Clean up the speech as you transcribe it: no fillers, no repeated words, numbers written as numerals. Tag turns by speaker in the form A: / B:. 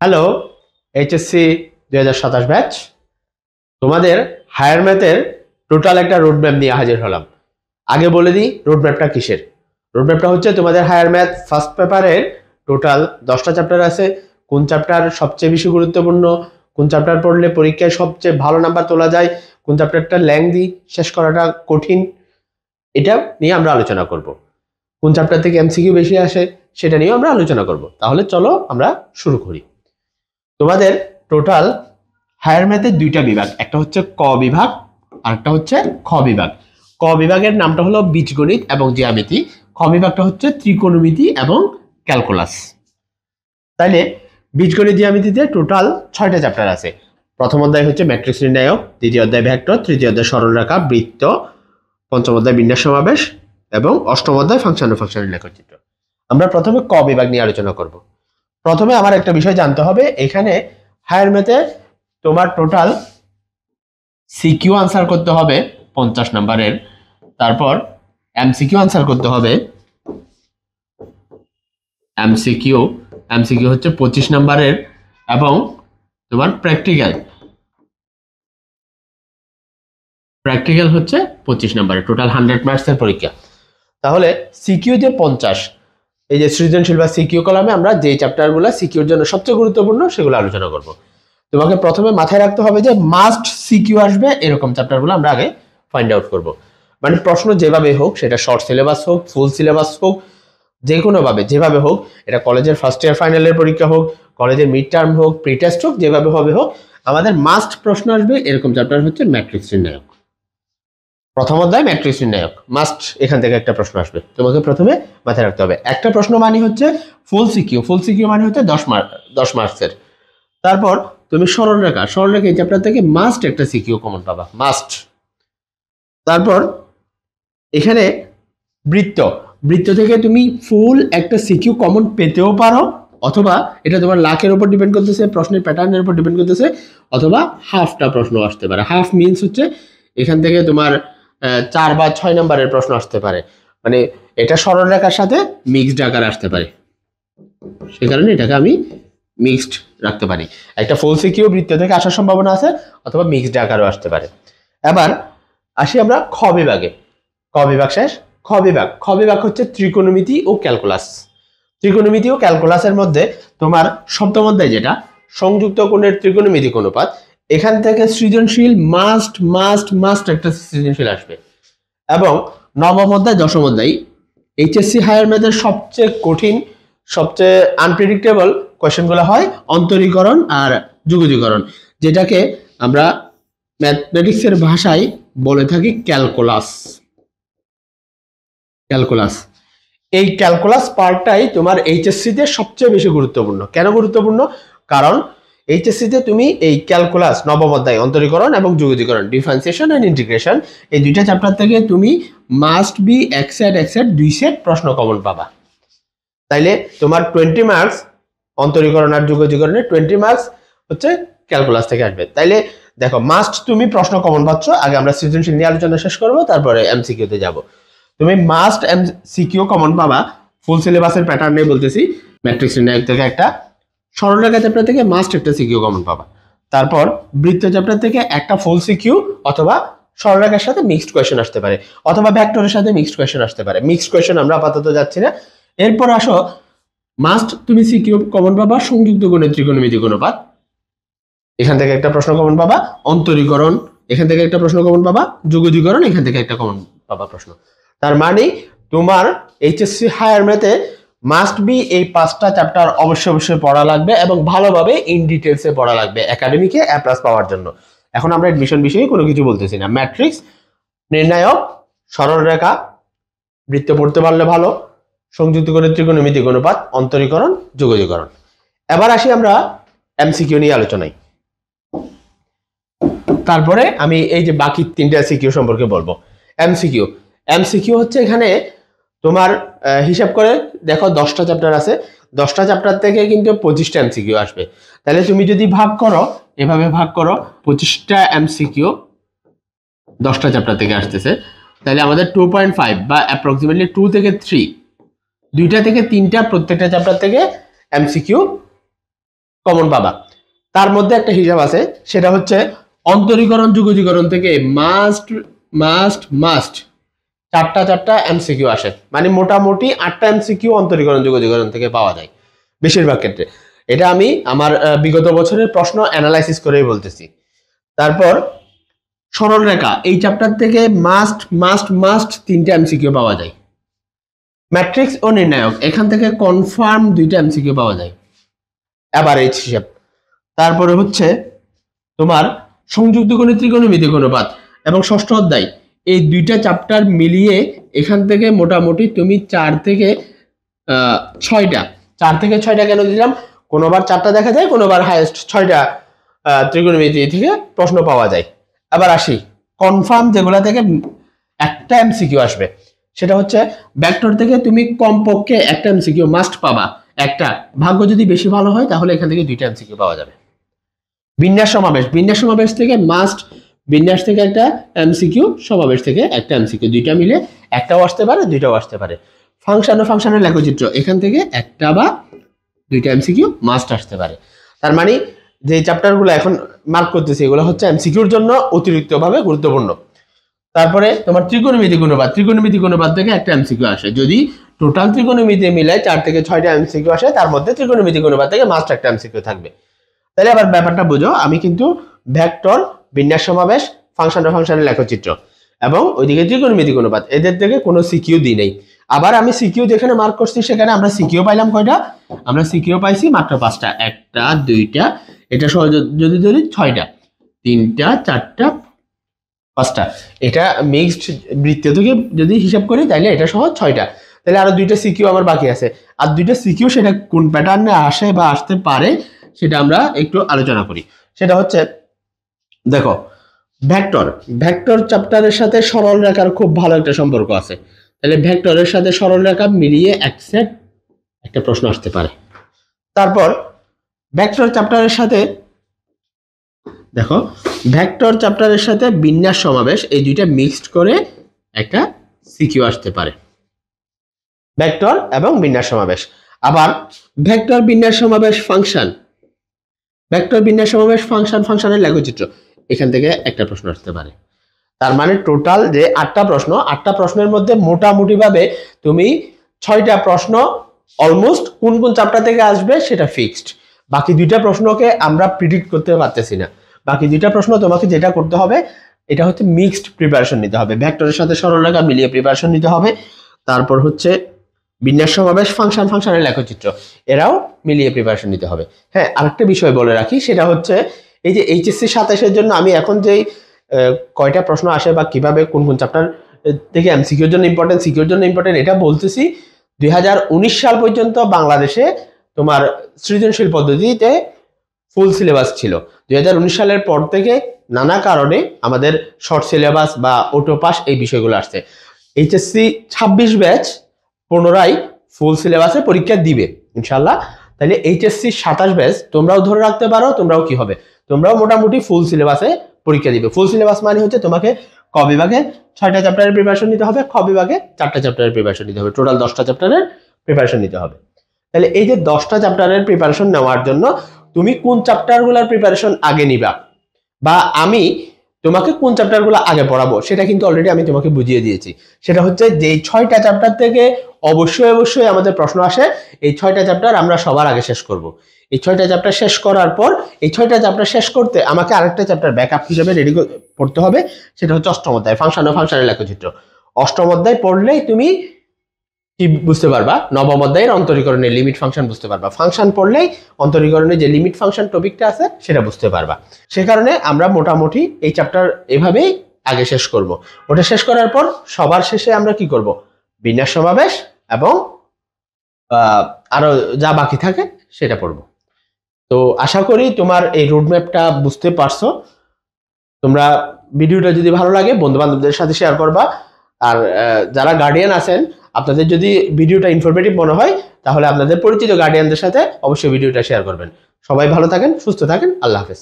A: Hello, HSC 2027 batch. তোমাদের higher ম্যাথের total একটা রোডম্যাপ নিয়ে হাজির হলাম। আগে বলে দিই রোডম্যাপটা কিসের। রোডম্যাপটা হচ্ছে তোমাদের হায়ার ম্যাথ ফার্স্ট পেপারের টোটাল 10টা চ্যাপ্টার আছে। কোন চ্যাপ্টার সবচেয়ে বেশি গুরুত্বপূর্ণ, কোন চ্যাপ্টার পড়লে পরীক্ষায় সবচেয়ে ভালো নাম্বার তোলা যায়, কোন চ্যাপ্টারটা লেংদি, শেষ করাটা কঠিন, এটা নিয়ে আমরা আলোচনা করব। কোন চ্যাপ্টার থেকে এমসিকিউ বেশি আসে সেটা নিয়েও আমরা আলোচনা করব। তাহলে চলো আমরা শুরু করি। তোমাদের টোটাল হায়ার ম্যাথের দুইটা বিভাগ, একটা হচ্ছে ক বিভাগ আর একটা হচ্ছে খ বিভাগ। ক বিভাগের নামটা হলো বীজগণিত এবং জ্যামিতি, খ বিভাগটা হচ্ছে ত্রিকোণমিতি এবং ক্যালকুলাস। তাইলে বীজগণিত জ্যামিতিতে টোটাল 6টা চ্যাপ্টার আছে। প্রথম অধ্যায় হচ্ছে ম্যাট্রিক্স নির্ণায়ক, দ্বিতীয় অধ্যায় ভেক্টর, তৃতীয় অধ্যায় সরলরেখা, বৃত্ত, পঞ্চম অধ্যায় বিন্যাস সমাবেশ এবং অষ্টম অধ্যায় ফাংশন ও ফাংশনের লেখচিত্র। আমরা প্রথমে ক বিভাগ নিয়ে আলোচনা করব। প্রথমে আমার একটা বিষয় জানতে হবে, এখানে হায়ার ম্যাথে তোমার টোটাল সিকিউ আনসার করতে হবে 50 নাম্বারের, তারপর এমসিকিউ আনসার করতে হবে। এমসিকিউ হচ্ছে 25 নাম্বারের এবং তোমার প্র্যাকটিক্যাল হচ্ছে 25 নাম্বারের, টোটাল 100 মার্কসের পরীক্ষা। তাহলে সিকিউ যে 50, এই যে সৃজনশীল বা সিকিউ কলামে আমরা যে চ্যাপ্টারগুলো সিকিউর জন্য সবচেয়ে গুরুত্বপূর্ণ সেগুলো আলোচনা করব। তোমাকে প্রথমে মাথায় রাখতে হবে যে মাস্ট সিকিউ আসবে এরকম চ্যাপ্টারগুলো আমরা আগে ফাইন্ড আউট করব। মানে প্রশ্ন যেভাবে হোক, সেটা শর্ট সিলেবাস হোক, ফুল সিলেবাস হোক, যে কোনোভাবে যেভাবে হোক, এটা কলেজের ফার্স্ট ইয়ার ফাইনালের পরীক্ষা হোক, কলেজের মিড টার্ম হোক, প্রি টেস্ট হোক, যেভাবে হবে হোক, আমাদের মাস্ট প্রশ্ন আসবে এরকম চ্যাপ্টার হচ্ছে ম্যাট্রিক্স নির্ণায়ক। প্রথম অধ্যায় ম্যাট্রিক্স নির্ণায়ক, মাস্ট এখান থেকে একটা প্রশ্ন আসবে, তোমাকে প্রথমে মাথায় রাখতে হবে। একটা প্রশ্ন মানে হচ্ছে ফুল সিকিউ মানে হচ্ছে 10 মার্কসের। তারপর তুমি সরলরেখা এই চ্যাপ্টার থেকে মাস্ট একটা সিকিউ কমন পাবা, মাস্ট। তারপর এখানে বৃত্ত থেকে তুমি ফুল একটা সিকিউ কমন পেতেও পারো, অথবা এটা তোমার লাখের উপর ডিপেন্ড করতেছে, প্রশ্নের প্যাটার্নের উপর ডিপেন্ড করতেছে, অথবা হাফটা প্রশ্ন আসতে পারে। হাফ মিনস হচ্ছে এখান থেকে তোমার 4 বা 6 নম্বরের প্রশ্ন আসতে পারে, মানে এটা সরলরেখার সাথে মিক্সড আকার আসতে পারে, সে কারণে এটাকে আমি মিক্সড রাখতে পারি। একটা ফুল সিকিউ বৃত্ত থেকে আসার সম্ভাবনা আছে, অথবা মিক্সড আকারও আসতে পারে। এবার আসি আমরা খ বিভাগে। ক বিভাগ শেষ। খ বিভাগ হচ্ছে ত্রিকোণমিতি ও ক্যালকুলাস। ত্রিকোণমিতি ও ক্যালকুলাসের মধ্যে তোমার সপ্তম অধ্যায় যেটা সংযুক্ত কোণের ত্রিকোণমিতিক অনুপাত, এখান থেকে সৃজনশীল মাস্ট একটা সৃজনশীল আসবে। এবং নবম অধ্যায় দশম অধ্যায় এইচএসসি হায়ার ম্যাথের সবচেয়ে কঠিন, সবচেয়ে আনপ্রেডিক্টেবল কোয়েশ্চেনগুলো হয় অন্তরীকরণ আর যুগজীকরণ, যেটাকে আমরা ম্যাথমেটিক্সের ভাষায় বলে থাকি ক্যালকুলাস। এই ক্যালকুলাস পার্টটাই তোমার এইচএসসি তে সবচেয়ে বেশি গুরুত্বপূর্ণ। কেন গুরুত্বপূর্ণ? কারণ এইচএসসি তে তুমি এই ক্যালকুলাস নবম অধ্যায় অন্তরীকরণ এবং যুগজীকরণ, ডিফারেন্সিয়েশন এন্ড ইন্টিগ্রেশন, এই দুইটা চ্যাপ্টার থেকে তুমি মাস্ট বি এক সেট 2 সেট প্রশ্ন কমন পাবা। তাইলে তোমার 20 মার্কস অন্তরীকরণ আর যুগজীকরণের, 20 মার্কস হচ্ছে ক্যালকুলাস থেকে আসবে। তাইলে দেখো, মাস্ট তুমি প্রশ্ন কমন পাচ্ছ। আগে আমরা সৃজনশীল নিয়ে আলোচনা শেষ করব, তারপরে এমসিকিউ তে যাব। তুমি মাস্ট এমসিকিউ কমন পাবা ফুল সিলেবাসের প্যাটার্নে বলতেছি। ম্যাট্রিক্স নির্ণায়ক থেকে একটা, সরলরেখা চ্যাপ্টার থেকে মাস্ট একটা সিকিউ কমন পাবা। তারপর বৃত্ত চ্যাপ্টার থেকে একটা ফুল সিকিউ, অথবা সরলরেখার সাথে মিক্সড কোয়েশ্চেন আসতে পারে, অথবা ভেক্টরের সাথে মিক্সড কোয়েশ্চেন আসতে পারে। মিক্সড কোয়েশ্চেন আমরা আপাতত যাচ্ছি না। এরপর আসো, মাস্ট তুমি সিকিউ কমন পাবা সংযুক্ত কোণের ত্রিকোণমিতিক অনুপাত, এখান থেকে একটা প্রশ্ন কমন পাবা। অন্তরীকরণ, এখান থেকে একটা প্রশ্ন কমন পাবা। যুগজীকরণ, এখান থেকে একটা কমন পাবা প্রশ্ন। তার মানে তোমার এইচএসসি হায়ার ম্যাথে মাস্ট বি এই 5টা চ্যাপ্টার অবশ্যই পড়া লাগবে, এবং ভালোভাবে ইন ডিটেলসে পড়া লাগবে একাডেমিকে A+ পাওয়ার জন্য। এখন আমরা এডমিশন বিষয়ে কোনো কিছু বলতেছি না। ম্যাট্রিক্স নির্ণায়ক, সরলরেখা, বৃত্ত পড়তে পারলে ভালো, সংযুক্ত কোণের ত্রিকোণমিতিক অনুপাত, অন্তরীকরণ, যুগজীকরণ। এবার আসি আমরা এমসিকিউ নিয়ে আলোচনায়। তারপরে আমি এই যে বাকি 3টা সিকিউ সম্পর্কে বলবো। এমসিকিউ হচ্ছে এখানে তোমার হিসাব করে দেখো 10টা চ্যাপ্টার আছে, 10টা চ্যাপ্টার থেকে কিন্তু 25টা এমসিকিউ আসবে। তাহলে তুমি যদি ভাগ করো, এভাবে ভাগ করো, 25টা এমসিকিউ 10টা চ্যাপ্টার থেকে আসতেছে, তাহলে আমাদের 2.5 বা অ্যাপ্রক্সিমেটলি 2 থেকে 3, 2টা থেকে 3টা প্রত্যেকটা চ্যাপ্টার থেকে এমসিকিউ কমন পাবা। তার মধ্যে একটা হিসাব আছে, সেটা হচ্ছে অন্তরীকরণ যুগজীকরণ থেকে মাস্ট মাস্ট মাস্ট চারটা এমসিকিউ আসে, মানে মোটামুটি 8টা এমসিকিউ অন্তরীকরণ যুগজীকরণ থেকে পাওয়া যায় বেশিরভাগ ক্ষেত্রে। এটা আমি আমার বিগত বছরের প্রশ্ন অ্যানালাইসিস করেই বলতেছি। তারপর সরল রেখা, এই চ্যাপ্টার থেকে মাস্ট মাস্ট মাস্ট 3টা এমসিকিউ পাওয়া যায়। ম্যাট্রিক্স ও নির্ণায়ক, এখান থেকে কনফার্ম 2টা এমসিকিউ পাওয়া যায়, এভারেজ হিসাব। তারপরে হচ্ছে তোমার সংযুক্ত গণিত, ত্রিকোণমিতি, অনুপাত এবং ষষ্ঠ অধ্যায়, এই 2টা চ্যাপ্টার মিলিয়ে এখান থেকে মোটামুটি তুমি 4 থেকে 6টা কেন দিলাম, কোনোবার 4টা দেখা যায়, কোনোবার হাইয়েস্ট 6টা ত্রিকোণমিতি থেকে প্রশ্ন পাওয়া যায়। আবার আসি কনফার্ম যেগুলা থেকে একটা এমসিকিউ আসবে, সেটা হচ্ছে ভেক্টর থেকে তুমি কমপক্ষে একটা এমসিকিউ মাস্ট পাবা, একটা, ভাগ্য যদি বেশি ভালো হয় তাহলে এখান থেকে 2টা এমসিকিউ পাওয়া যাবে। বিন্যাস সমাবেশ থেকে মাস্ট, বিন্যাস থেকে একটা এমসিকিউ, সমাবেশ থেকে একটা এমসিকিউ, 2টা মিলে একটাও আসতে পারে, 2টাও আসতে পারে। ফাংশন ও ফাংশনের লেখচিত্র, এখান থেকে একটা বা 2টা এমসিকিউ মাস্ট আসতে পারে। তার মানে যে চ্যাপ্টারগুলো এখন মার্ক করতেছি এগুলো হচ্ছে এমসিকিউর জন্য অতিরিক্তভাবে গুরুত্বপূর্ণ। তারপরে তোমার ত্রিকোণমিতিক অনুপাত থেকে একটা এমসিকিউ আসে, যদি টোটাল ত্রিকোণমিতি মিলায় 4 থেকে 6টা এমসিকিউ আসে, তার মধ্যে ত্রিকোণমিতিক অনুপাত থেকে মাস্ট একটা এমসিকিউ থাকবে। তাহলে আবার ব্যাপারটা বুঝো, আমি কিন্তু ভেক্টর, বিন্যাস সমাবেশ, ফাংশন ও ফাংশনের লেখচিত্র এবং ওইদিকে ত্রিকোণমিতিক অনুপাত, এদের থেকে কোনো সিকিউ দিই নেই। আবার আমি সিকিউ যেখানে মার্ক করছি সেখানে আমরা সিকিউ পাইলাম কয়টা, আমরা সিকিউ পাইছি মাত্র 5টা, 1টা 2টা, এটা সহ যদি ধরি 6টা, 3টা 4টা 5টা, এটা মিক্সড বৃত্ত থেকে যদি হিসাব করি তাহলে এটা সহ 6টা। তাহলে আরো 2টা সিকিউ আমার বাকি আছে, আর 2টা সিকিউ সেটা কোন প্যাটার্নে আসে বা আসতে পারে সেটা আমরা একটু আলোচনা করি। সেটা হচ্ছে দেখো, ভেক্টর চ্যাপ্টারের সাথে সরল রেখার খুব ভালো একটা সম্পর্ক আছে। তাহলে ভেক্টরের সাথে সরল রেখা মিলিয়ে একটা প্রশ্ন আসতে পারে। তারপর ভেক্টর চ্যাপ্টারের সাথে দেখো, ভেক্টর চ্যাপ্টারের সাথে বিন্যাস সমাবেশ, এই 2টা মিক্সড করে একটা সিকিউ আসতে পারে, ভেক্টর এবং বিন্যাস সমাবেশ। আবার ভেক্টর বিন্যাস সমাবেশ ফাংশনের লেখচিত্র, এখান থেকে একটা প্রশ্ন আসতে পারে। তার মানে টোটাল যে 8টা প্রশ্নের মধ্যে মোটামুটি ভাবে তুমি 6টা প্রশ্ন অলমোস্ট কোন কোন চ্যাপ্টার থেকে আসবে সেটা ফিক্সড। বাকি 2টা প্রশ্নকে আমরা প্রিডিক্ট করতে পারতেছি না। বাকি 2টা প্রশ্ন তোমাকে যেটা করতে হবে, এটা হচ্ছে মিক্সড প্রিপারেশন নিতে হবে, ভেক্টরের সাথে সরলরেখা মিলিয়ে প্রিপারেশন নিতে হবে। তারপর হচ্ছে বিন্যাস সমাবেশ, ফাংশনের লেখচিত্র, এরাও মিলিয়ে প্রিপারেশন নিতে হবে। হ্যাঁ, আরেকটা বিষয় বলে রাখি, সেটা হচ্ছে এই যে এইচএসসি 27-এর জন্য আমি এখন যেই কয়টা প্রশ্ন আসে বা কিভাবে কোন কোন চ্যাপ্টার থেকে এমসিকিউর জন্য ইম্পর্টেন্ট, সিকিউর জন্য ইম্পর্টেন্ট, এটা বলতেছি। 2019 সাল পর্যন্ত বাংলাদেশে তোমার সৃজনশীল পদ্ধতিতে ফুল সিলেবাস ছিল। 2019 সালের পর থেকে নানা কারণে আমাদের শর্ট সিলেবাস বা অটো পাস এই বিষয়গুলো আসছে। এইচএসসি 26 ব্যাচ পুনরায় ফুল সিলেবাসে পরীক্ষা দিবে ইনশাল্লাহ। তাহলে এইচএসসি 27 ব্যাচ তোমরাও ধরে রাখতে পারো, তোমরাও মোটামুটি ফুল সিলেবাসে পরীক্ষা দিবে। ফুল সিলেবাস মানে হচ্ছে তোমাকে ক বিভাগে 6টা চ্যাপ্টারের প্রিপারেশন নিতে হবে, খ বিভাগে 4টা চ্যাপ্টারের প্রিপারেশন নিতে হবে, টোটাল 10টা চ্যাপ্টারের প্রিপারেশন নিতে হবে। তাহলে এই যে 10টা চ্যাপ্টারের প্রিপারেশন নেওয়ার জন্য তুমি কোন চ্যাপ্টারগুলোর প্রিপারেশন আগে নিবা বা আমি তোমাকে কোন চ্যাপ্টারগুলো আগে পড়াবো সেটা কিন্তু অলরেডি আমি তোমাকে বুঝিয়ে দিয়েছি। সেটা হচ্ছে যে 6টা চ্যাপ্টার থেকে অবশ্যই আমাদের প্রশ্ন আসে, এই 6টা চ্যাপ্টার আমরা সবার আগে শেষ করব। এই 6টা চ্যাপ্টার শেষ করার পর এই 6টা চ্যাপ্টার শেষ করতে আমাকে আরেকটা চ্যাপ্টার ব্যাকআপ হিসেবে রেডি পড়তে হবে, সেটা হচ্ছে অষ্টম অধ্যায়, ফাংশন ও ফাংশনের লেখচিত্র। অষ্টম অধ্যায় পড়লেই তুমি কি বুঝতে পারবা, নবম অধ্যায়ের অন্তরীকরণের লিমিট ফাংশন বুঝতে পারবা, ফাংশন পড়লেই অন্তরীকরণে যে লিমিট ফাংশন টপিকটা আছে সেটা বুঝতে পারবা। সে কারণে আমরা মোটামুটি এই চ্যাপ্টার এভাবেই আগে শেষ করব। ওটা শেষ করার পর সবার শেষে আমরা কি করব, বিন্যাস সমাবেশ এবং আরো যা বাকি থাকে সেটা পড়ব। তো আশা করি তোমার এই রোডম্যাপটা বুঝতে পারছো। তোমরা ভিডিওটা যদি ভালো লাগে বন্ধু বান্ধবদের সাথে শেয়ার করবা। আর যারা গার্ডিয়ান আছেন, আপনাদের যদি ভিডিওটা ইনফরমেটিভ মনে হয় তাহলে আপনাদের পরিচিত গার্ডিয়ানদের সাথে অবশ্যই ভিডিওটা শেয়ার করবেন। সবাই ভালো থাকেন, সুস্থ থাকেন, আল্লাহ হাফেজ।